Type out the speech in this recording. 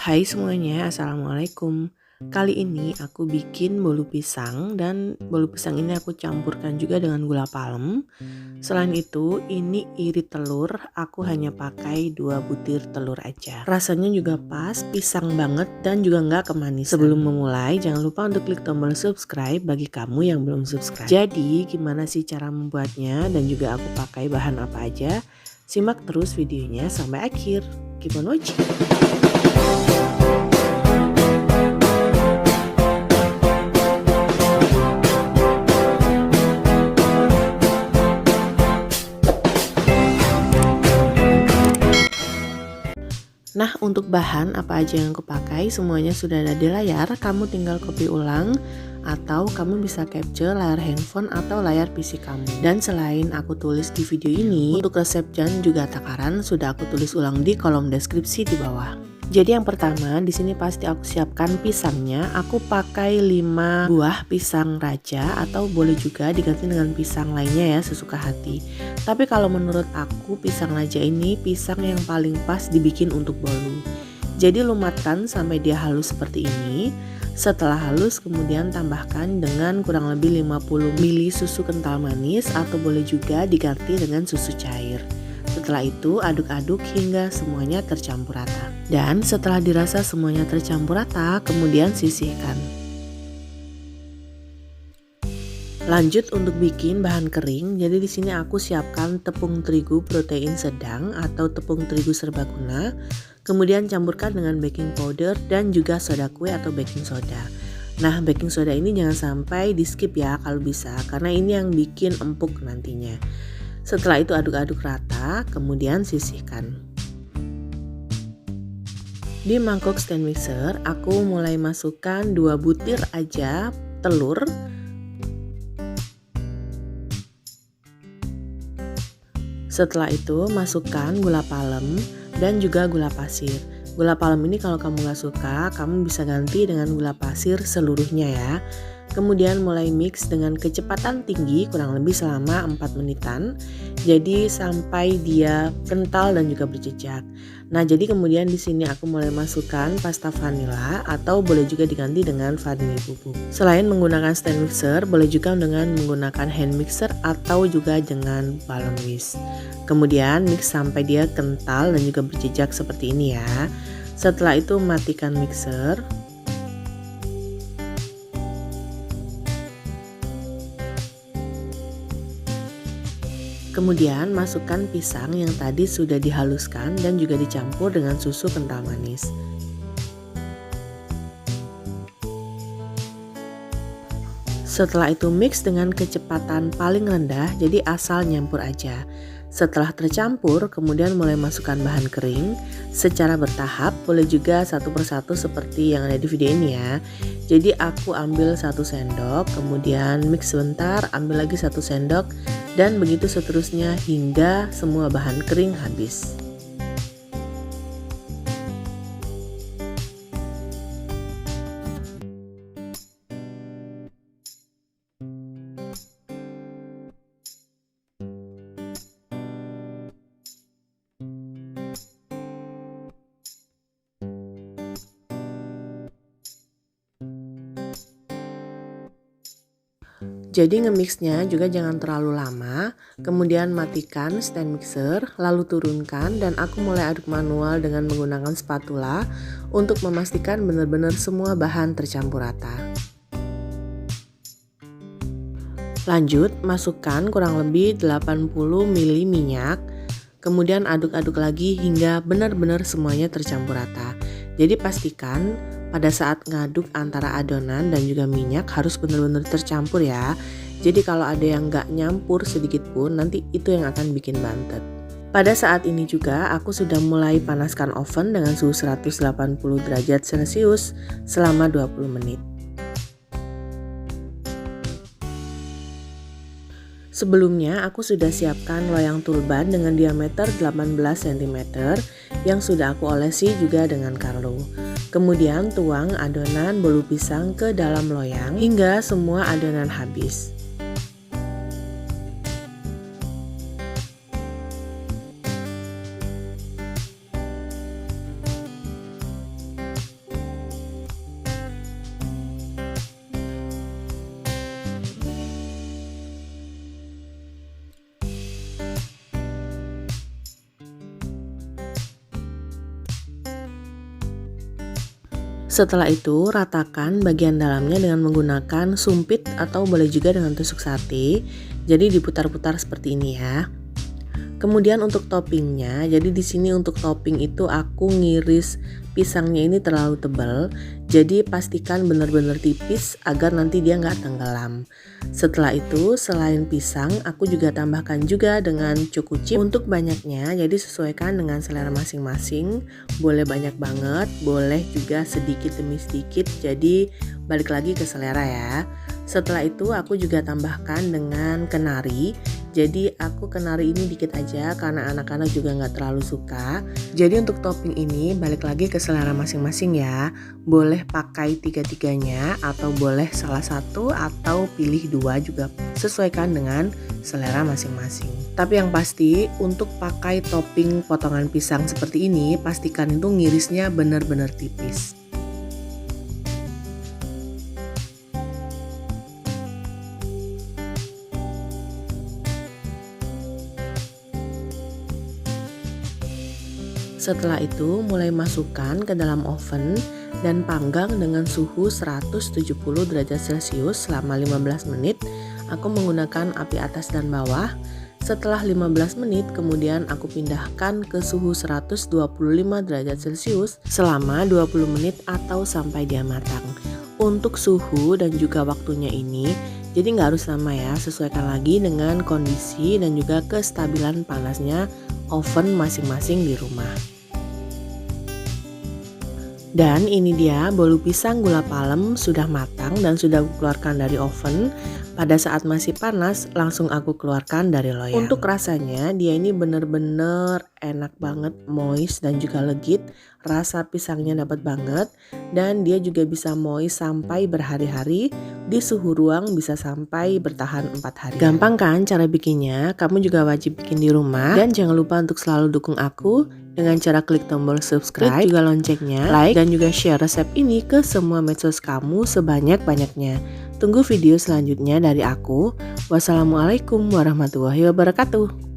Hai semuanya, Assalamualaikum. Kali ini aku bikin bolu pisang dan bolu pisang ini aku campurkan juga dengan gula palem. Selain itu, ini irit telur, aku hanya pakai 2 butir telur aja. Rasanya juga pas, pisang banget dan juga nggak kemanisan. Sebelum memulai, jangan lupa untuk klik tombol subscribe bagi kamu yang belum subscribe. Jadi, gimana sih cara membuatnya dan juga aku pakai bahan apa aja? Simak terus videonya sampai akhir. Keep on watching. Nah, untuk bahan apa aja yang aku pakai semuanya sudah ada di layar. Kamu tinggal copy ulang atau kamu bisa capture layar handphone atau layar PC kamu. Dan selain aku tulis di video ini, untuk resep dan juga takaran sudah aku tulis ulang di kolom deskripsi di bawah. Jadi yang pertama di sini pasti aku siapkan pisangnya. Aku pakai 5 buah pisang raja atau boleh juga diganti dengan pisang lainnya ya sesuka hati. Tapi kalau menurut aku pisang raja ini pisang yang paling pas dibikin untuk bolu. Jadi lumatkan sampai dia halus seperti ini. Setelah halus kemudian tambahkan dengan kurang lebih 50 ml susu kental manis atau boleh juga diganti dengan susu cair. Setelah itu aduk-aduk hingga semuanya tercampur rata. Dan setelah dirasa semuanya tercampur rata, kemudian sisihkan. Lanjut untuk bikin bahan kering. Jadi di sini aku siapkan tepung terigu protein sedang atau tepung terigu serbaguna. Kemudian campurkan dengan baking powder dan juga soda kue atau baking soda. Nah, baking soda ini jangan sampai di skip ya kalau bisa, karena ini yang bikin empuk nantinya. Setelah itu aduk-aduk rata, kemudian sisihkan. Di mangkok stand mixer, aku mulai masukkan 2 butir aja telur. Setelah itu masukkan gula palem dan juga gula pasir. Gula palem ini kalau kamu gak suka, kamu bisa ganti dengan gula pasir seluruhnya ya. Kemudian mulai mix dengan kecepatan tinggi kurang lebih selama 4 menitan. Jadi sampai dia kental dan juga berjejak. Nah, jadi kemudian di sini aku mulai masukkan pasta vanila atau boleh juga diganti dengan vanili bubuk. Selain menggunakan stand mixer, boleh juga dengan menggunakan hand mixer atau juga dengan balon whisk. Kemudian mix sampai dia kental dan juga berjejak seperti ini ya. Setelah itu matikan mixer. Kemudian masukkan pisang yang tadi sudah dihaluskan dan juga dicampur dengan susu kental manis. Setelah itu mix dengan kecepatan paling rendah, jadi asal nyampur aja. Setelah tercampur, kemudian mulai masukkan bahan kering secara bertahap, boleh juga satu persatu seperti yang ada di video ini ya. Jadi aku ambil 1 sendok, kemudian mix sebentar, ambil lagi 1 sendok, dan begitu seterusnya hingga semua bahan kering habis. Jadi nge-mixnya juga jangan terlalu lama, kemudian matikan stand mixer, lalu turunkan dan aku mulai aduk manual dengan menggunakan spatula untuk memastikan benar-benar semua bahan tercampur rata. Lanjut, masukkan kurang lebih 80 ml minyak, kemudian aduk-aduk lagi hingga benar-benar semuanya tercampur rata. Jadi pastikan pada saat ngaduk antara adonan dan juga minyak harus benar-benar tercampur ya. Jadi kalau ada yang nggak nyampur sedikit pun nanti itu yang akan bikin bantet. Pada saat ini juga aku sudah mulai panaskan oven dengan suhu 180 derajat Celcius selama 20 menit. Sebelumnya aku sudah siapkan loyang turban dengan diameter 18 cm yang sudah aku olesi juga dengan Carlo. Kemudian tuang adonan bolu pisang ke dalam loyang hingga semua adonan habis. Setelah itu ratakan bagian dalamnya dengan menggunakan sumpit atau boleh juga dengan tusuk sate. Jadi diputar-putar seperti ini ya. Kemudian untuk toppingnya, jadi di sini untuk topping itu aku ngiris pisangnya ini terlalu tebal, jadi pastikan benar-benar tipis agar nanti dia nggak tenggelam. Setelah itu selain pisang, aku juga tambahkan juga dengan choco chip. Untuk banyaknya, jadi sesuaikan dengan selera masing-masing. Boleh banyak banget, boleh juga sedikit demi sedikit. Jadi balik lagi ke selera ya. Setelah itu aku juga tambahkan dengan kenari. Jadi aku kenari ini dikit aja karena anak-anak juga nggak terlalu suka. Jadi untuk topping ini balik lagi ke selera masing-masing ya. Boleh pakai tiga-tiganya atau boleh salah satu atau pilih dua, juga sesuaikan dengan selera masing-masing. Tapi yang pasti untuk pakai topping potongan pisang seperti ini, pastikan itu ngirisnya benar-benar tipis. Setelah itu mulai masukkan ke dalam oven dan panggang dengan suhu 170 derajat Celcius selama 15 menit. Aku menggunakan api atas dan bawah. Setelah 15 menit kemudian aku pindahkan ke suhu 125 derajat Celcius selama 20 menit atau sampai dia matang. Untuk suhu dan juga waktunya ini jadi nggak harus sama ya, sesuaikan lagi dengan kondisi dan juga kestabilan panasnya oven masing-masing di rumah. Dan ini dia bolu pisang gula palem sudah matang dan sudah aku keluarkan dari oven. Pada saat masih panas langsung aku keluarkan dari loyang. Untuk rasanya dia ini bener-bener enak banget, moist dan juga legit. Rasa pisangnya dapat banget dan dia juga bisa moist sampai berhari-hari. Di suhu ruang bisa sampai bertahan 4 hari. Gampang kan cara bikinnya? Kamu juga wajib bikin di rumah. Dan jangan lupa untuk selalu dukung aku dengan cara klik tombol subscribe, klik juga loncengnya, like, dan juga share resep ini ke semua medsos kamu sebanyak-banyaknya. Tunggu video selanjutnya dari aku. Wassalamualaikum warahmatullahi wabarakatuh.